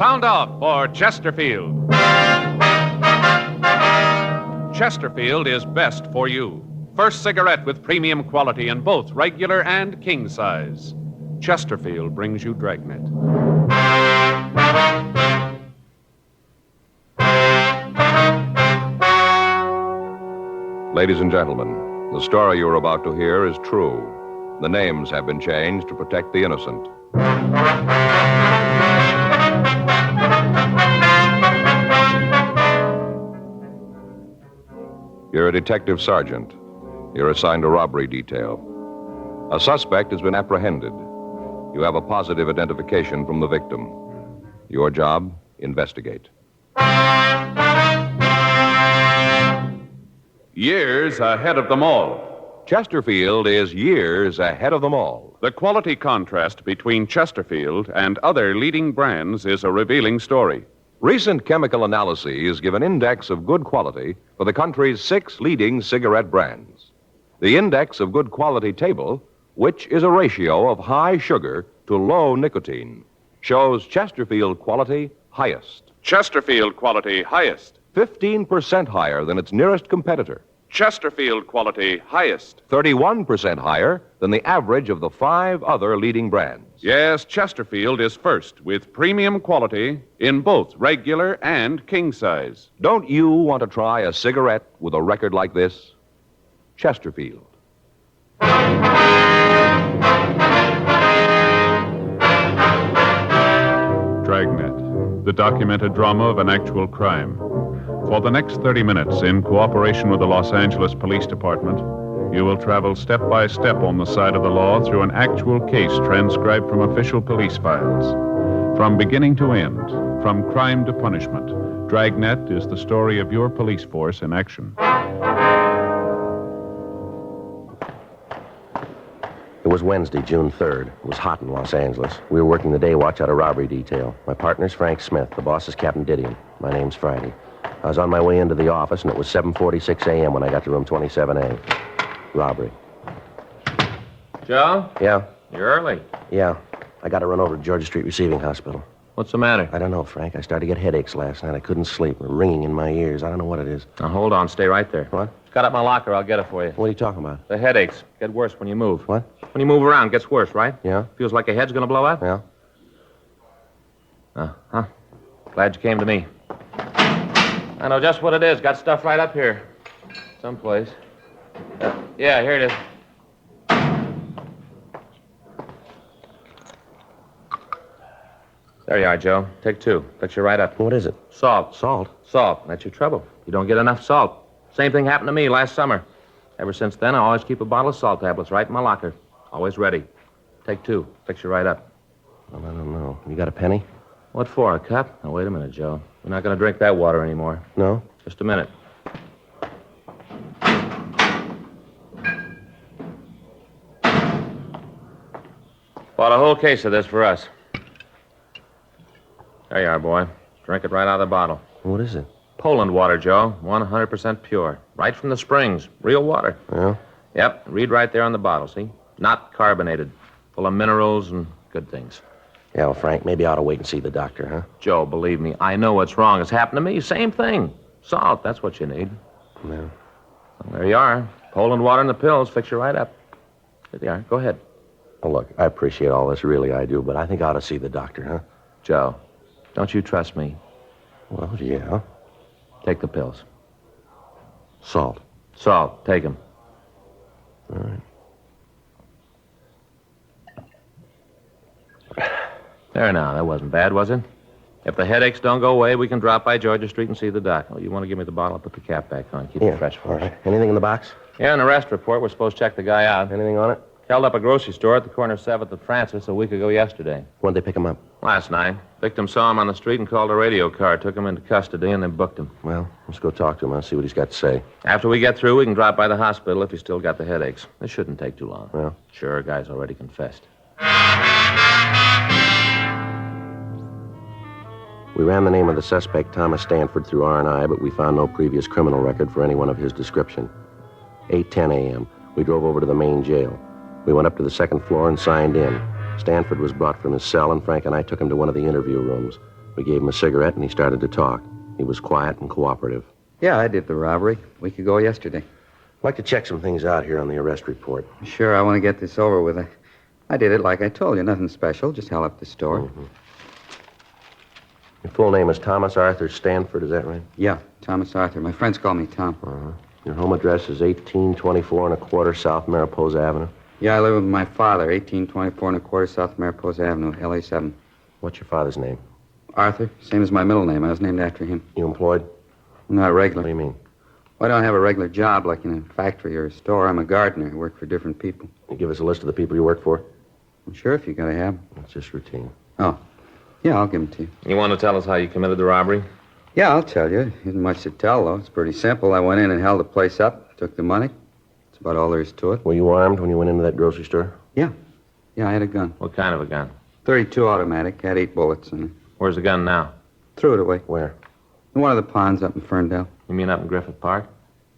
Sound off for Chesterfield. Chesterfield is best for you. First cigarette with premium quality in both regular and king size. Chesterfield brings you Dragnet. Ladies and gentlemen, the story you're about to hear is true. The names have been changed to protect the innocent. You're a detective sergeant. You're assigned a robbery detail. A suspect has been apprehended. You have a positive identification from the victim. Your job, investigate. Years ahead of them all. Chesterfield is years ahead of them all. The quality contrast between Chesterfield and other leading brands is a revealing story. Recent chemical analyses give an index of good quality for the country's 6 leading cigarette brands. The index of good quality table, which is a ratio of high sugar to low nicotine, shows Chesterfield quality highest. Chesterfield quality highest. 15% higher than its nearest competitor. Chesterfield quality highest. 31% higher than the average of the 5 other leading brands. Yes, Chesterfield is first with premium quality in both regular and king size. Don't you want to try a cigarette with a record like this? Chesterfield. Dragnet, the documented drama of an actual crime. For the next 30 minutes, in cooperation with the Los Angeles Police Department, you will travel step by step on the side of the law through an actual case transcribed from official police files. From beginning to end, from crime to punishment, Dragnet is the story of your police force in action. It was Wednesday, June 3rd. It was hot in Los Angeles. We were working the day watch out of robbery detail. My partner's Frank Smith. The boss is Captain Didion. My name's Friday. I was on my way into the office, and it was 7:46 a.m. when I got to room 27A. Robbery. Joe? Yeah? You're early. Yeah. I got to run over to Georgia Street Receiving Hospital. What's the matter? I don't know, Frank. I started to get headaches last night. I couldn't sleep. Ringing in my ears. I don't know what it is. Now, hold on. Stay right there. What? It's got up my locker. I'll get it for you. What are you talking about? The headaches get worse when you move. What? When you move around, it gets worse, right? Yeah? Feels like your head's going to blow out? Yeah? Uh-huh. Glad you came to me. I know just what it is. Got stuff right up here. Someplace. Yeah, here it is. There you are, Joe. Take 2. Fix you right up. What is it? Salt. Salt? Salt. That's your trouble. You don't get enough salt. Same thing happened to me last summer. Ever since then, I always keep a bottle of salt tablets right in my locker. Always ready. Take 2. Fix you right up. Well, I don't know. You got a penny? What for, a cup? Now, wait a minute, Joe. We're not going to drink that water anymore. No? Just a minute. Bought a whole case of this for us. There you are, boy. Drink it right out of the bottle. What is it? Poland water, Joe. 100% pure. Right from the springs. Real water. Yeah? Yep. Read right there on the bottle, see? Not carbonated. Full of minerals and good things. Yeah, well, Frank, maybe I ought to wait and see the doctor, huh? Joe, believe me, I know what's wrong. It's happened to me. Same thing. Salt, that's what you need. Yeah. Well, there you are. Poland water and the pills fix you right up. There you are. Go ahead. Well, look, I appreciate all this, really I do, but I think I ought to see the doctor, huh? Joe, don't you trust me? Well, yeah. Take the pills. Salt. Salt, take them. All right. There now, that wasn't bad, was it? If the headaches don't go away, we can drop by Georgia Street and see the doc. Oh, you want to give me the bottle? I'll put the cap back on. Keep it fresh for all us. right. Anything in the box? Yeah, in the arrest report, we're supposed to check the guy out. Anything on it? Held up a grocery store at the corner of 7th and Francis a week ago yesterday. When'd they pick him up? Last night. Victim saw him on the street and called a radio car, took him into custody, and then booked him. Well, let's go talk to him. I'll see what he's got to say. After we get through, we can drop by the hospital if he's still got the headaches. It shouldn't take too long. Well? Sure, guy's already confessed. We ran the name of the suspect, Thomas Stanford, through R&I, but we found no previous criminal record for anyone of his description. 8:10 a.m. We drove over to the main jail. We went up to the second floor and signed in. Stanford was brought from his cell, and Frank and I took him to one of the interview rooms. We gave him a cigarette, and he started to talk. He was quiet and cooperative. Yeah, I did the robbery a week ago yesterday. I'd like to check some things out here on the arrest report. Sure, I want to get this over with. I did it like I told you. Nothing special. Just held up the store. Mm-hmm. Your full name is Thomas Arthur Stanford, is that right? Yeah, Thomas Arthur. My friends call me Tom. Uh-huh. Your home address is 1824 and a quarter South Mariposa Avenue. Yeah, I live with my father, 1824 and a quarter South Mariposa Avenue, LA 7. What's your father's name? Arthur, same as my middle name. I was named after him. You employed? Not regular. What do you mean? Well, I don't have a regular job like in a factory or a store. I'm a gardener. I work for different people. You give us a list of the people you work for? Well, sure, if you gotta have 'em. It's just routine. Oh, yeah, I'll give them to you. You want to tell us how you committed the robbery? Yeah, I'll tell you. Isn't much to tell, though. It's pretty simple. I went in and held the place up, took the money. That's about all there is to it. Were you armed when you went into that grocery store? Yeah, I had a gun. What kind of a gun? .32 automatic. Had 8 bullets in it. Where's the gun now? Threw it away. Where? In one of the ponds up in Ferndale. You mean up in Griffith Park?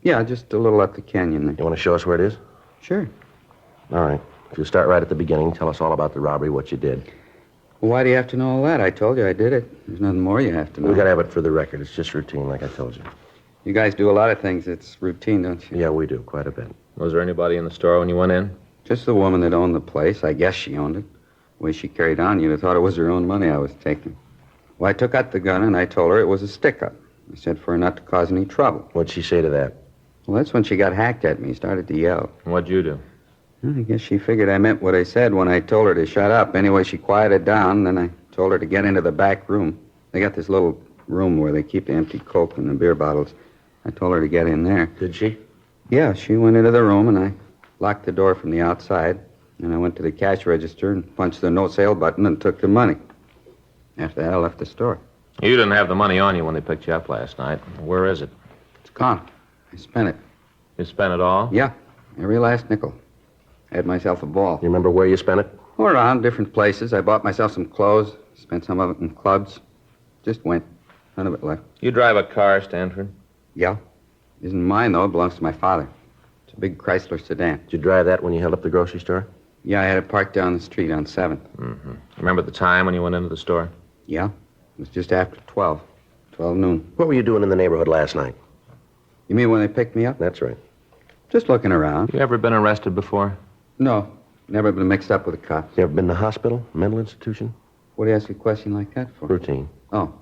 Yeah, just a little up the canyon there. You want to show us where it is? Sure. All right. If you start right at the beginning, tell us all about the robbery, what you did. Well, why do you have to know all that? I told you I did it. There's nothing more you have to know. We got to have it for the record. It's just routine, like I told you. You guys do a lot of things. It's routine, don't you? Yeah, we do, quite a bit. Was there anybody in the store when you went in? Just the woman that owned the place. I guess she owned it. The way she carried on, you'd have thought it was her own money I was taking. Well, I took out the gun and I told her it was a stick-up. I said for her not to cause any trouble. What'd she say to that? Well, that's when she got hacked at me, started to yell. What'd you do? Well, I guess she figured I meant what I said when I told her to shut up. Anyway, she quieted down, then I told her to get into the back room. They got this little room where they keep the empty Coke and the beer bottles. I told her to get in there. Did she? Yeah, she went into the room, and I locked the door from the outside. And I went to the cash register and punched the no-sale button and took the money. After that, I left the store. You didn't have the money on you when they picked you up last night. Where is it? It's gone. I spent it. You spent it all? Yeah, every last nickel. I had myself a ball. You remember where you spent it? All around, different places. I bought myself some clothes, spent some of it in clubs. Just went. None of it left. You drive a car, Stanford? Yeah. Isn't mine, though. It belongs to my father. It's a big Chrysler sedan. Did you drive that when you held up the grocery store? Yeah, I had it parked down the street on 7th. Mm-hmm. Remember the time when you went into the store? Yeah. It was just after 12. 12 noon. What were you doing in the neighborhood last night? You mean when they picked me up? That's right. Just looking around. You ever been arrested before? No. Never been mixed up with the cops. You ever been to the hospital, mental institution? What do you ask a question like that for? Routine. Oh.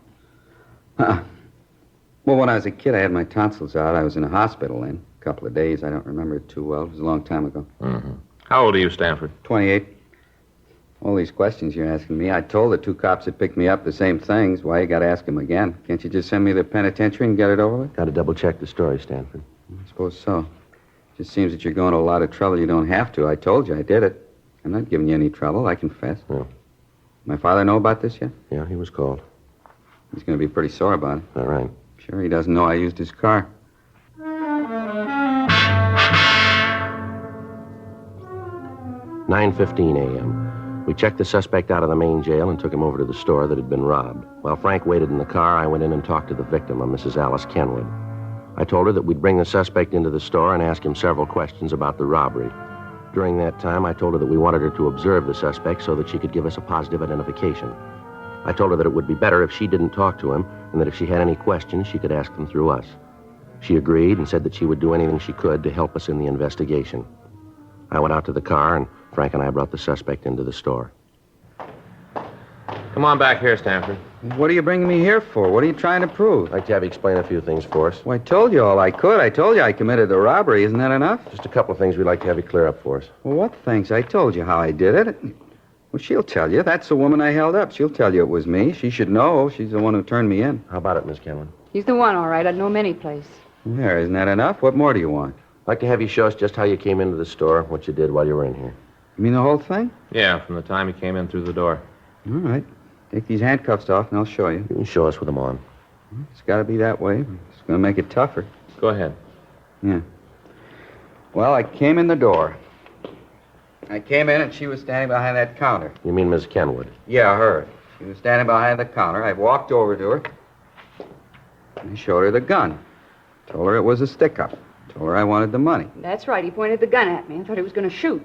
Well, when I was a kid, I had my tonsils out. I was in a hospital then. A couple of days. I don't remember it too well. It was a long time ago. Mm-hmm. How old are you, Stanford? 28. All these questions you're asking me. I told the 2 cops that picked me up the same things. Why you got to ask them again? Can't you just send me to the penitentiary and get it over with? Got to double-check the story, Stanford. I suppose so. Just seems that you're going to a lot of trouble you don't have to. I told you I did it. I'm not giving you any trouble. I confess. Yeah. My father know about this yet? Yeah, he was called. He's going to be pretty sore about it. All right. Sure, he doesn't know I used his car. 9:15 a.m. We checked the suspect out of the main jail and took him over to the store that had been robbed. While Frank waited in the car, I went in and talked to the victim, a Mrs. Alice Kenwood. I told her that we'd bring the suspect into the store and ask him several questions about the robbery. During that time, I told her that we wanted her to observe the suspect so that she could give us a positive identification. I told her that it would be better if she didn't talk to him, and that if she had any questions, she could ask them through us. She agreed and said that she would do anything she could to help us in the investigation. I went out to the car, and Frank and I brought the suspect into the store. Come on back here, Stanford. What are you bringing me here for? What are you trying to prove? I'd like to have you explain a few things for us. Well, I told you all I could. I told you I committed the robbery. Isn't that enough? Just a couple of things we'd like to have you clear up for us. Well, what things? I told you how I did it. Well, she'll tell you. That's the woman I held up. She'll tell you it was me. She should know. She's the one who turned me in. How about it, Miss Kenwood? He's the one, all right. I'd know him any place. There, isn't that enough? What more do you want? I'd like to have you show us just how you came into the store, what you did while you were in here. You mean the whole thing? Yeah, from the time he came in through the door. All right. Take these handcuffs off, and I'll show you. You can show us with them on. It's got to be that way. It's going to make it tougher. Go ahead. Yeah. Well, I came in the door. I came in, and she was standing behind that counter. You mean Miss Kenwood? Yeah, her. She was standing behind the counter. I walked over to her. I showed her the gun. Told her it was a stick-up. Told her I wanted the money. That's right. He pointed the gun at me. I thought he was going to shoot.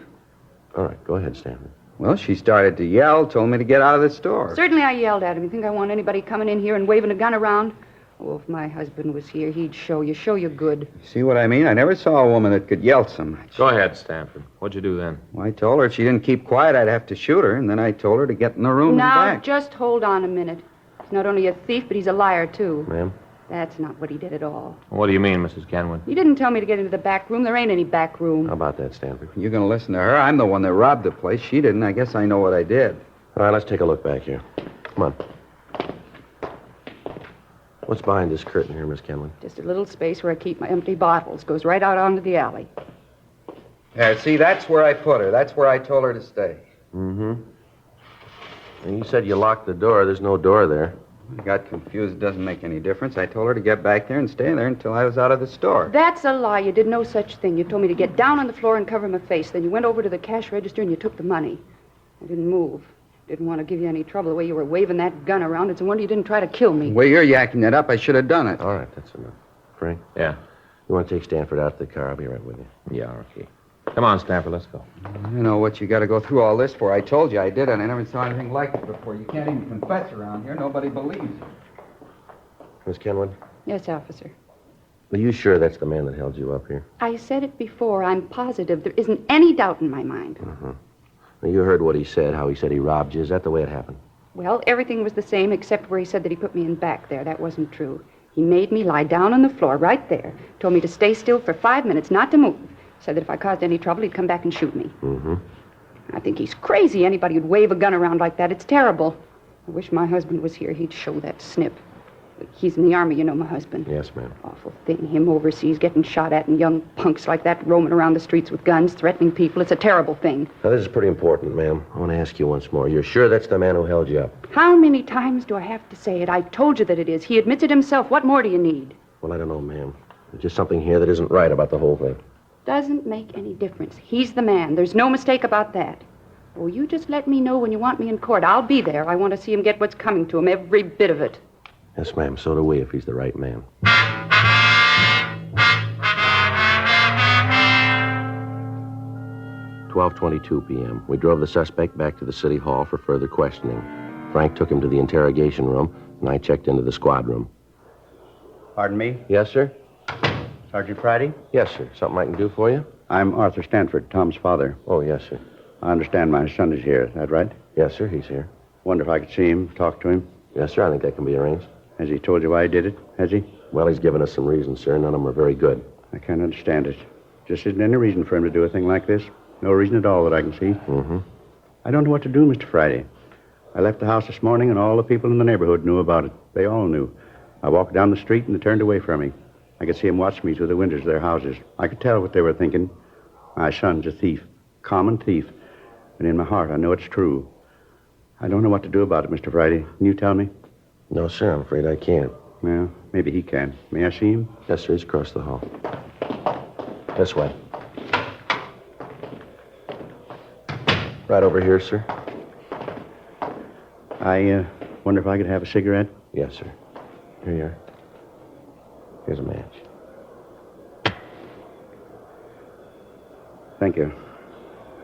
All right, go ahead, Stanford. Well, she started to yell, told me to get out of the store. Certainly I yelled at him. You think I want anybody coming in here and waving a gun around? Oh, if my husband was here, he'd show you good. See what I mean? I never saw a woman that could yell so much. Go ahead, Stanford. What'd you do then? Well, I told her if she didn't keep quiet, I'd have to shoot her, and then I told her to get in the room Now, and back. just hold on a minute. He's not only a thief, but he's a liar, too. Ma'am? That's not what he did at all. What do you mean, Mrs. Kenwood? He didn't tell me to get into the back room. There ain't any back room. How about that, Stanford? You're going to listen to her? I'm the one that robbed the place. She didn't. I guess I know what I did. All right, let's take a look back here. Come on. What's behind this curtain here, Miss Kenwood? Just a little space where I keep my empty bottles. Goes right out onto the alley. Yeah, see, that's where I put her. That's where I told her to stay. Mm-hmm. And you said you locked the door. There's no door there. I got confused. It doesn't make any difference. I told her to get back there and stay there until I was out of the store. That's a lie. You did no such thing. You told me to get down on the floor and cover my face. Then you went over to the cash register and you took the money. I didn't move. Didn't want to give you any trouble the way you were waving that gun around. It's a wonder you didn't try to kill me. The way you're yakking that up, I should have done it. All right, that's enough. Frank, Yeah. you want to take Stanford out to the car? I'll be right with you. Yeah, okay. Come on, Stanford, let's go. You know what you got to go through all this for. I told you I did it. I never saw anything like it before. You can't even confess around here. Nobody believes you. Miss Kenwood, Yes, officer. are you sure that's the man that held you up here? I said it before. I'm positive. There isn't any doubt in my mind. Now, you heard what he said, how he said he robbed you. Is that the way it happened? Well, everything was the same except where he said that he put me in back there. That wasn't true. He made me lie down on the floor right there. Told me to stay still for 5 minutes, not to move. Said that if I caused any trouble, he'd come back and shoot me. Mm-hmm. I think he's crazy. Anybody who'd wave a gun around like that. It's terrible. I wish my husband was here. He'd show that snip. He's in the Army, you know, my husband. Yes, ma'am. Awful thing. Him overseas getting shot at and young punks like that roaming around the streets with guns, threatening people. It's a terrible thing. Now, this is pretty important, ma'am. I want to ask you once more. You're sure that's the man who held you up? How many times do I have to say it? I told you that it is. He admits it himself. What more do you need? Well, I don't know, ma'am. There's just something here that isn't right about the whole thing. Doesn't make any difference. He's the man. There's no mistake about that. Oh, you just let me know when you want me in court. I'll be there. I want to see him get what's coming to him, every bit of it. Yes, ma'am. So do we, if he's the right man. 12:22 p.m. We drove the suspect back to the city hall for further questioning. Frank took him to the interrogation room, and I checked into the squad room. Pardon me? Yes, sir? Sergeant Friday? Yes, sir. Something I can do for you? I'm Arthur Stanford, Tom's father. Oh, yes, sir. I understand my son is here. Is that right? Yes, sir. He's here. Wonder if I could see him, talk to him. Yes, sir. I think that can be arranged. Has he told you why he did it? Has he? Well, he's given us some reasons, sir. None of them are very good. I can't understand it. Just isn't any reason for him to do a thing like this. No reason at all that I can see. Mm-hmm. I don't know what to do, Mr. Friday. I left the house this morning, and all the people in the neighborhood knew about it. They all knew. I walked down the street, and they turned away from me. I could see them watch me through the windows of their houses. I could tell what they were thinking. My son's a thief. Common thief. And in my heart, I know it's true. I don't know what to do about it, Mr. Friday. Can you tell me? No, sir. I'm afraid I can't. Well, maybe he can. May I see him? Yes, sir. He's across the hall. This way. Right over here, sir. I wonder if I could have a cigarette. Yes, sir. Here you are. Here's a match. Thank you.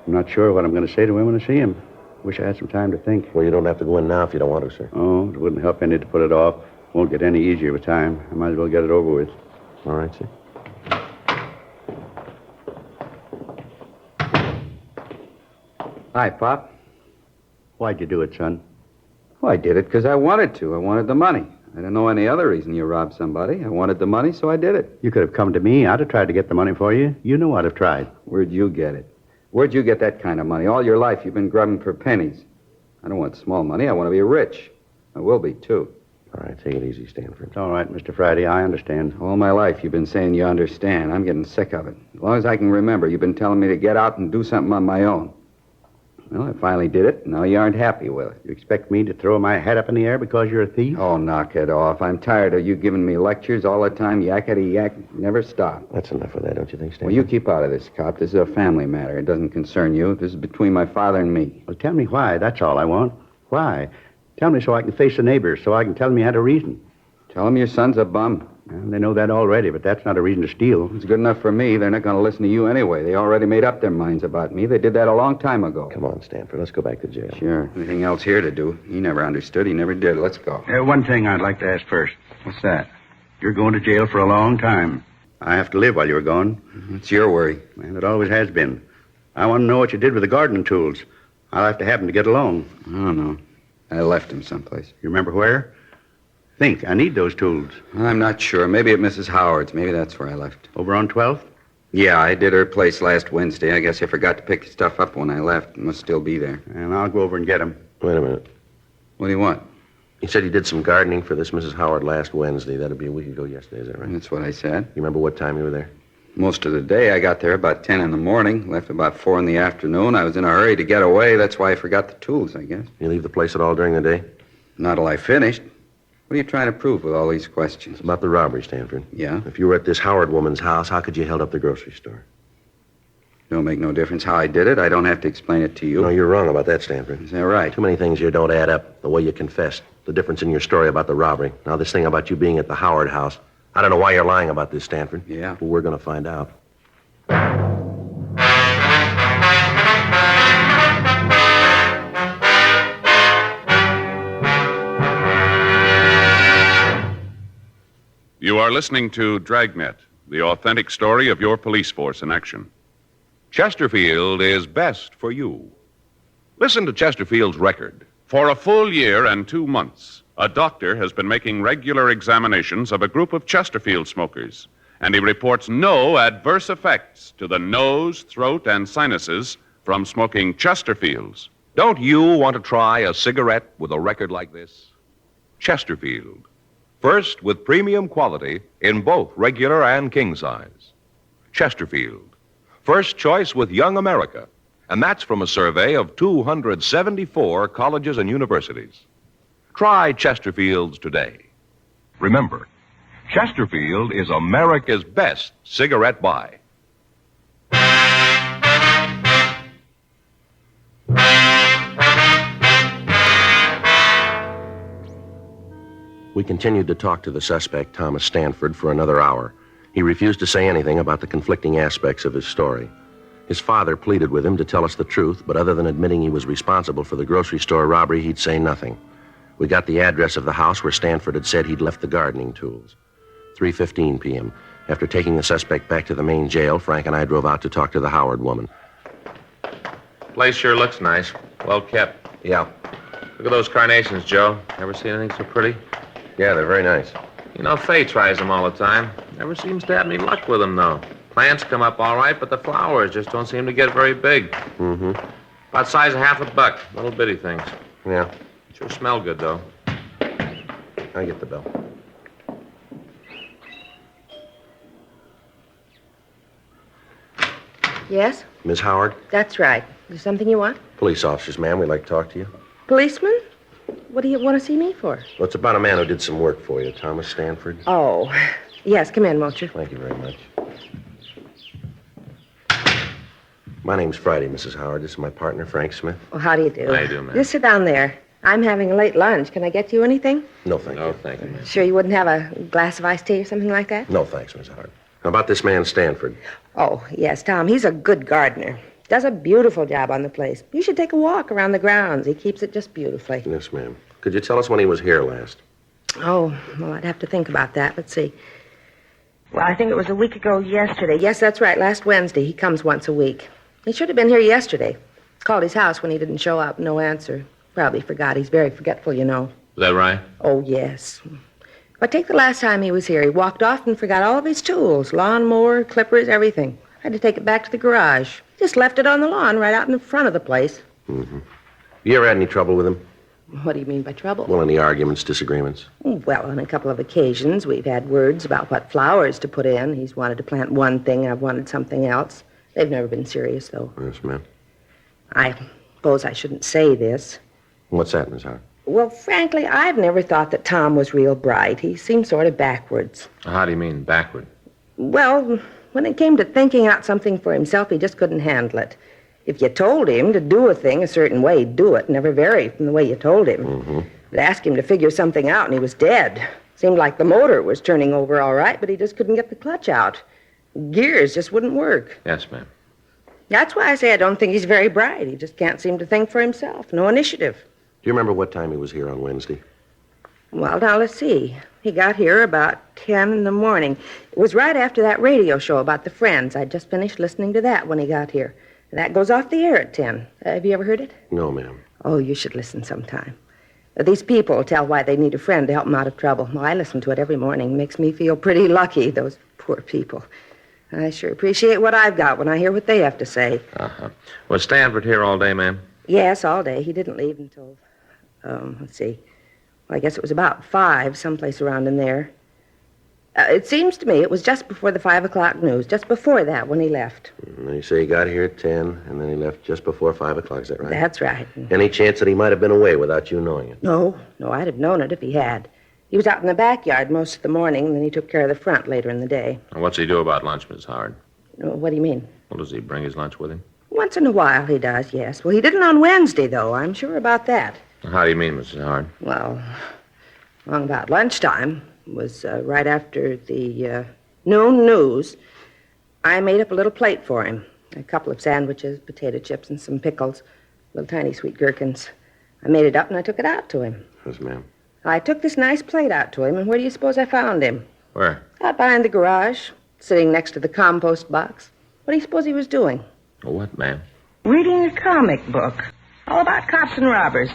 I'm not sure what I'm going to say to him when I see him. Wish I had some time to think. Well, you don't have to go in now if you don't want to, sir. Oh, it wouldn't help any to put it off. Won't get any easier with time. I might as well get it over with. All right, sir. Hi, Pop. Why'd you do it, son? Well, I did it because I wanted to. I wanted the money. I didn't know any other reason you robbed somebody. I wanted the money, so I did it. You could have come to me. I'd have tried to get the money for you. You know I'd have tried. Where'd you get it? Where'd you get that kind of money? All your life you've been grubbing for pennies. I don't want small money. I want to be rich. I will be, too. All right, take it easy, Stanford. It's all right, Mr. Friday. I understand. All my life you've been saying you understand. I'm getting sick of it. As long as I can remember, you've been telling me to get out and do something on my own. Well, I finally did it. Now you aren't happy with it. You expect me to throw my head up in the air because you're a thief? Oh, knock it off. I'm tired of you giving me lectures all the time. Yakety yak. Never stop. That's enough of that, don't you think, Stanford? Well, you keep out of this, cop. This is a family matter. It doesn't concern you. This is between my father and me. Well, tell me why. That's all I want. Why? Tell me so I can face the neighbors, so I can tell them you had a reason. Tell him your son's a bum. Well, they know that already, but that's not a reason to steal. It's good enough for me. They're not going to listen to you anyway. They already made up their minds about me. They did that a long time ago. Come on, Stanford. Let's go back to jail. Sure. Anything else here to do? He never understood. He never did. Let's go. One thing I'd like to ask first. What's that? You're going to jail for a long time. I have to live while you're gone. It's your worry. And it always has been. I want to know what you did with the gardening tools. I'll have to have them to get along. I don't know. I left them someplace. You remember where? Think. I need those tools. I'm not sure. Maybe at Mrs. Howard's. Maybe that's where I left. Over on 12th? Yeah, I did her place last Wednesday. I guess I forgot to pick the stuff up when I left. It must still be there. And I'll go over and get them. Wait a minute. What do you want? You said you did some gardening for this Mrs. Howard last Wednesday. That'd be a week ago yesterday, is that right? That's what I said. You remember what time you were there? Most of the day. I got there about 10 in the morning, left about 4 in the afternoon. I was in a hurry to get away. That's why I forgot the tools, I guess. You leave the place at all during the day? Not till I finished. What are you trying to prove with all these questions? It's about the robbery, Stanford. Yeah? If you were at this Howard woman's house, how could you held up the grocery store? Don't make no difference how I did it. I don't have to explain it to you. No, you're wrong about that, Stanford. Is that right? Too many things here don't add up. The way you confessed, the difference in your story about the robbery. Now, this thing about you being at the Howard house. I don't know why you're lying about this, Stanford. Yeah? But we're going to find out. You are listening to Dragnet, the authentic story of your police force in action. Chesterfield is best for you. Listen to Chesterfield's record. For a full year and 2 months, a doctor has been making regular examinations of a group of Chesterfield smokers, and he reports no adverse effects to the nose, throat, and sinuses from smoking Chesterfields. Don't you want to try a cigarette with a record like this? Chesterfield. First with premium quality in both regular and king size. Chesterfield. First choice with Young America. And that's from a survey of 274 colleges and universities. Try Chesterfields today. Remember, Chesterfield is America's best cigarette buy. We continued to talk to the suspect, Thomas Stanford, for another hour. He refused to say anything about the conflicting aspects of his story. His father pleaded with him to tell us the truth, but other than admitting he was responsible for the grocery store robbery, he'd say nothing. We got the address of the house where Stanford had said he'd left the gardening tools. 3:15 p.m. After taking the suspect back to the main jail, Frank and I drove out to talk to the Howard woman. Place sure looks nice. Well kept. Yeah. Look at those carnations, Joe. Ever seen anything so pretty? Yeah, they're very nice. You know, Faye tries them all the time. Never seems to have any luck with them, though. Plants come up all right, but the flowers just don't seem to get very big. Mm-hmm. About size of $1 little bitty things. Yeah. Sure smell good, though. I get the bill. Yes, Miss Howard? that's right. Is there something you want? Police officers, ma'am. We'd like to talk to you. Policeman? What do you want to see me for? Well, it's about a man who did some work for you, Thomas Stanford. Oh, yes, come in, won't you? Thank you very much. My name's Friday, Mrs. Howard. This is my partner, Frank Smith. Well, how do you do? How you do, ma'am? Just sit down there. I'm having a late lunch. Can I get you anything? No, thank No, you. thank you, ma'am. Sure you wouldn't have a glass of iced tea or something like that? No, thanks, Miss Howard. How about this man, Stanford? Oh, yes, Tom. He's a good gardener. Does a beautiful job on the place. You should take a walk around the grounds. He keeps it just beautifully. Yes, ma'am. Could you tell us when he was here last? Oh, well, I'd have to think about that. Let's see. Well, I think it was a week ago yesterday. Yes, that's right, last Wednesday. He comes once a week. He should have been here yesterday. Called his house when he didn't show up. No answer. Probably forgot. He's very forgetful, you know. Is that right? Oh, yes. But take the last time he was here. He walked off and forgot all of his tools. Lawnmower, clippers, everything. Had to take it back to the garage. Just left it on the lawn right out in the front of the place. Mm-hmm. You ever had any trouble with him? What do you mean by trouble? Well, any arguments, disagreements? Well, on a couple of occasions, we've had words about what flowers to put in. He's wanted to plant one thing, and I've wanted something else. They've never been serious, though. Yes, ma'am. I suppose I shouldn't say this. What's that, Miss Howard? Well, frankly, I've never thought that Tom was real bright. He seemed sort of backwards. How do you mean, backward? Well, when it came to thinking out something for himself, he just couldn't handle it. If you told him to do a thing a certain way, he'd do it, never vary from the way you told him. Mm-hmm. But ask him to figure something out, and he was dead. Seemed like the motor was turning over all right, but he just couldn't get the clutch out. Gears just wouldn't work. Yes, ma'am. That's why I say I don't think he's very bright. He just can't seem to think for himself. No initiative. Do you remember what time he was here on Wednesday? Well, now, let's see. He got here about 10 in the morning. It was right after that radio show about the Friends. I'd just finished listening to that when he got here. That goes off the air at 10. Have you ever heard it? No, ma'am. Oh, you should listen sometime. These people tell why they need a friend to help them out of trouble. Well, I listen to it every morning. It makes me feel pretty lucky, those poor people. I sure appreciate what I've got when I hear what they have to say. Uh-huh. Was Stanford here all day, ma'am? Yes, all day. He didn't leave until, let's see. Well, I guess it was about 5, someplace around in there. It seems to me it was just before the 5 o'clock news, just before that when he left. And you say he got here at 10, and then he left just before 5 o'clock, is that right? That's right. Any chance that he might have been away without you knowing it? No, I'd have known it if he had. He was out in the backyard most of the morning, and then he took care of the front later in the day. And what's he do about lunch, Miss Howard? What do you mean? Well, does he bring his lunch with him? Once in a while he does, yes. Well, he didn't on Wednesday, though. I'm sure about that. How do you mean, Mrs. Howard? Well, along about lunchtime. It was right after the noon news. I made up a little plate for him. A couple of sandwiches, potato chips, and some pickles. Little tiny sweet gherkins. I made it up and I took it out to him. Yes, ma'am. I took this nice plate out to him, and where do you suppose I found him? Where? Out behind the garage, sitting next to the compost box. What do you suppose he was doing? What, ma'am? Reading a comic book. All about cops and robbers.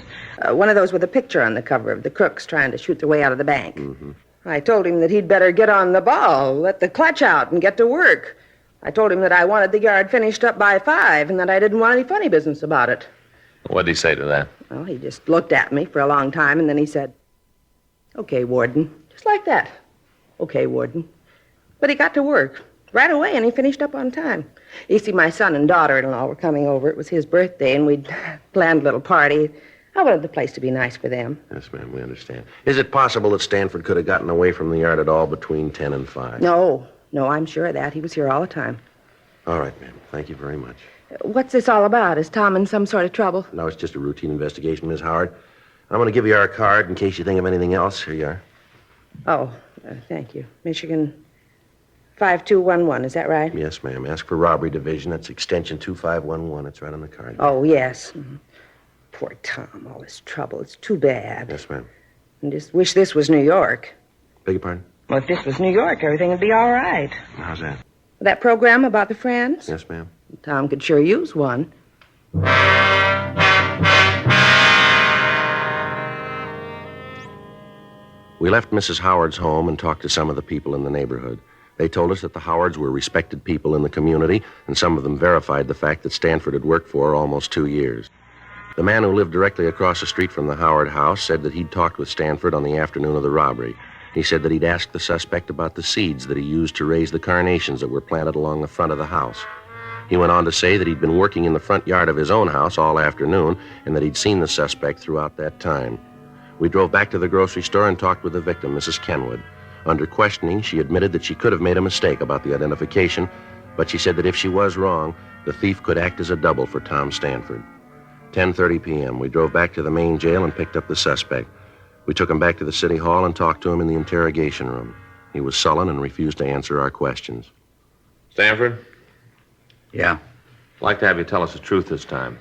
One of those with a picture on the cover of the crooks trying to shoot their way out of the bank. Mm-hmm. I told him that he'd better get on the ball, let the clutch out, and get to work. I told him that I wanted the yard finished up by 5, and that I didn't want any funny business about it. What did he say to that? Well, he just looked at me for a long time, and then he said, "Okay, Warden." Just like that. "Okay, Warden." But he got to work right away, and he finished up on time. You see, my son and daughter-in-law were coming over. It was his birthday, and we'd planned a little party. I wanted the place to be nice for them. Yes, ma'am, we understand. Is it possible that Stanford could have gotten away from the yard at all between 10 and 5? No, I'm sure of that. He was here all the time. All right, ma'am. Thank you very much. What's this all about? Is Tom in some sort of trouble? No, it's just a routine investigation, Miss Howard. I'm going to give you our card in case you think of anything else. Here you are. Oh, thank you. Michigan 5211, is that right? Yes, ma'am. Ask for Robbery Division. That's extension 2511. It's right on the card. Oh, yes. Poor Tom, all this trouble. It's too bad. Yes, ma'am. I just wish this was New York. Beg your pardon? Well, if this was New York, everything would be all right. How's that? That program about the Friends? Yes, ma'am. Tom could sure use one. We left Mrs. Howard's home and talked to some of the people in the neighborhood. They told us that the Howards were respected people in the community, and some of them verified the fact that Stanford had worked for almost 2 years. The man who lived directly across the street from the Howard house said that he'd talked with Stanford on the afternoon of the robbery. He said that he'd asked the suspect about the seeds that he used to raise the carnations that were planted along the front of the house. He went on to say that he'd been working in the front yard of his own house all afternoon and that he'd seen the suspect throughout that time. We drove back to the grocery store and talked with the victim, Mrs. Kenwood. Under questioning, she admitted that she could have made a mistake about the identification, but she said that if she was wrong, the thief could act as a double for Tom Stanford. 10:30 p.m., we drove back to the main jail and picked up the suspect. We took him back to the city hall and talked to him in the interrogation room. He was sullen and refused to answer our questions. Stanford, Yeah. I'd like to have you tell us the truth this time.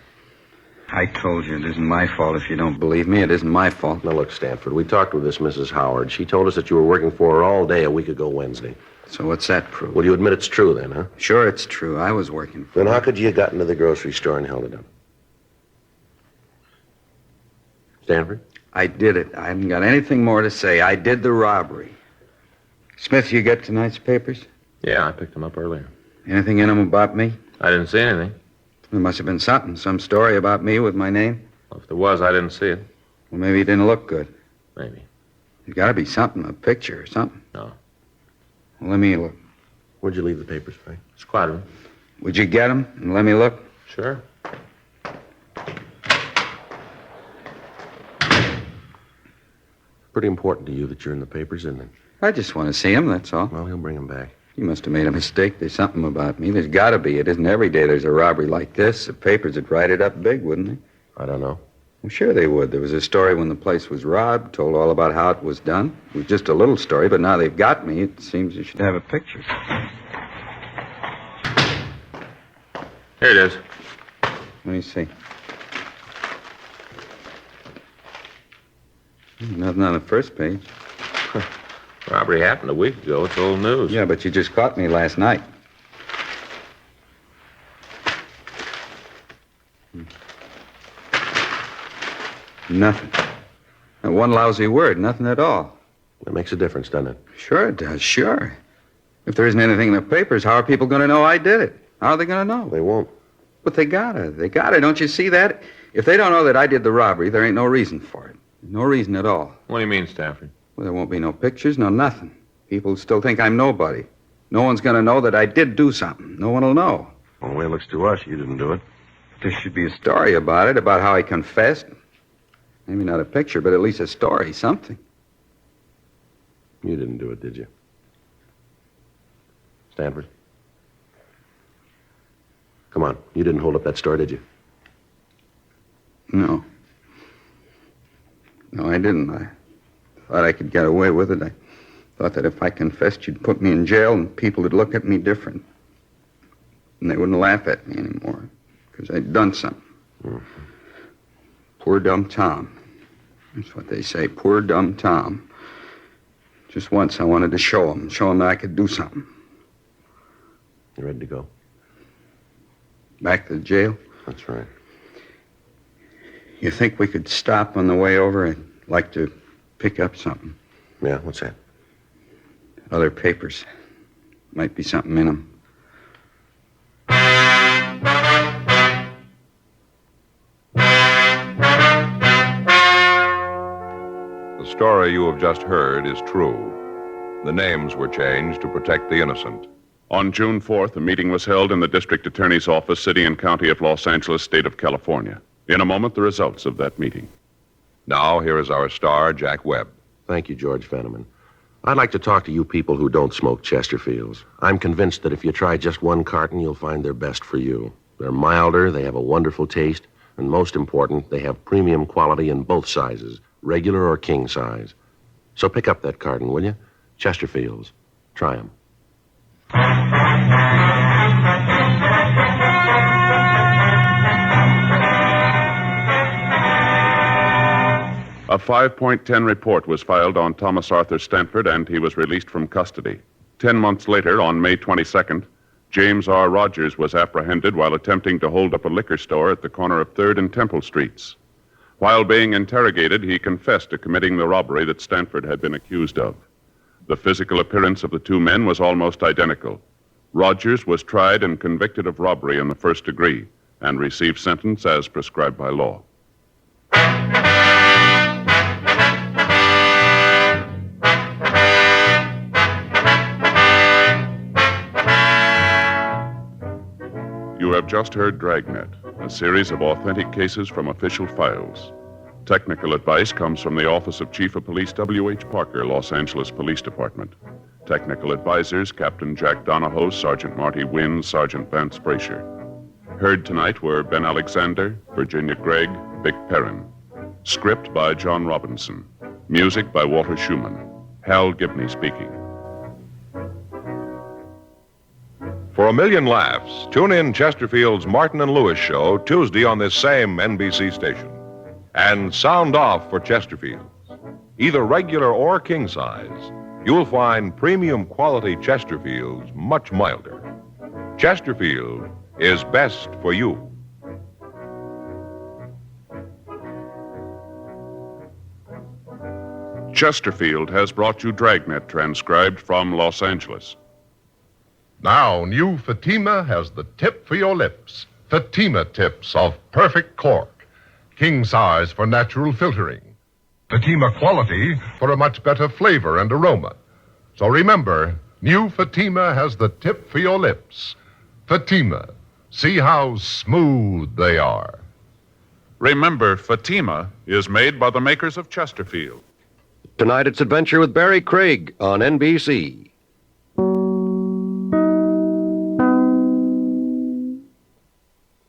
I told you it isn't my fault. If you don't believe me, it isn't my fault. Now, look, Stanford, we talked with this Mrs. Howard. She told us that you were working for her all day a week ago Wednesday. So what's that prove? Well, you admit it's true then, huh? Sure, it's true. I was working for Then her. how could you have gotten to the grocery store and held it up? Stanford? I did it. I haven't got anything more to say. I did the robbery. Smith, you get tonight's papers? Yeah, I picked them up earlier. Anything in them about me? I didn't see anything. There must have been something. Some story about me with my name. Well, if there was, I didn't see it. Well, maybe it didn't look good. Maybe. There's got to be something, a picture or something. No. Well, let me look. Where'd you leave the papers, Frank? Squad room. Would you get them and let me look? Sure. Pretty important to you that you're in the papers, isn't it? I just want to see them, that's all. Well, he'll bring them back. You must have made a mistake. There's something about me. There's got to be. It isn't every day there's a robbery like this. The papers would write it up big, wouldn't they? I don't know. Well, sure they would. There was a story when the place was robbed, told all about how it was done. It was just a little story, but now they've got me. It seems you should have a picture. Here it is. Let me see. Nothing on the first page. Robbery happened a week ago. It's old news. Yeah, but you just caught me last night. Nothing. Not one lousy word, nothing at all. That makes a difference, doesn't it? Sure it does, sure. If there isn't anything in the papers, how are people going to know I did it? How are they going to know? They won't. But they gotta. Don't you see that? If they don't know that I did the robbery, there ain't no reason for it. No reason at all. What do you mean, Stanford? Well, there won't be no pictures, no nothing. People still think I'm nobody. No one's going to know that I did do something. No one will know. Well, the way it looks to us, you didn't do it. There should be a story about it, about how I confessed. Maybe not a picture, but at least a story, something. You didn't do it, did you? Stanford? Come on. You didn't hold up that store, did you? No. No, I didn't. I thought I could get away with it. I thought that if I confessed, you'd put me in jail and people would look at me different. And they wouldn't laugh at me anymore because I'd done something. Mm-hmm. Poor dumb Tom. That's what they say, poor dumb Tom. Just once I wanted to show him that I could do something. You ready to go? Back to the jail? That's right. You think we could stop on the way over? I'd like to pick up something. Yeah, what's that? Other papers. Might be something in them. The story you have just heard is true. The names were changed to protect the innocent. On June 4th, a meeting was held in the district attorney's office, city and county of Los Angeles, state of California. In a moment, the results of that meeting. Now, here is our star, Jack Webb. Thank you, George Fenneman. I'd like to talk to you people who don't smoke Chesterfields. I'm convinced that if you try just one carton, you'll find they're best for you. They're milder, they have a wonderful taste, and most important, they have premium quality in both sizes, regular or king size. So pick up that carton, will you? Chesterfields. Try them. A 5.10 report was filed on Thomas Arthur Stanford, and he was released from custody. 10 months later, on May 22nd, James R. Rogers was apprehended while attempting to hold up a liquor store at the corner of 3rd and Temple Streets. While being interrogated, he confessed to committing the robbery that Stanford had been accused of. The physical appearance of the two men was almost identical. Rogers was tried and convicted of robbery in the first degree and received sentence as prescribed by law. You have just heard Dragnet, a series of authentic cases from official files. Technical advice comes from the Office of Chief of Police W.H. Parker, Los Angeles Police Department. Technical advisors, Captain Jack Donahoe, Sergeant Marty Wynn, Sergeant Vance Brasher. Heard tonight were Ben Alexander, Virginia Gregg, Vic Perrin. Script by John Robinson. Music by Walter Schumann. Hal Gibney speaking. For a million laughs, tune in Chesterfield's Martin and Lewis show Tuesday on this same NBC station. And sound off for Chesterfields. Either regular or king size, you'll find premium quality Chesterfields much milder. Chesterfield is best for you. Chesterfield has brought you Dragnet, transcribed from Los Angeles. Now, new Fatima has the tip for your lips. Fatima tips of perfect cork. King size for natural filtering. Fatima quality for a much better flavor and aroma. So remember, new Fatima has the tip for your lips. Fatima. See how smooth they are. Remember, Fatima is made by the makers of Chesterfield. Tonight it's Adventure with Barry Craig on NBC.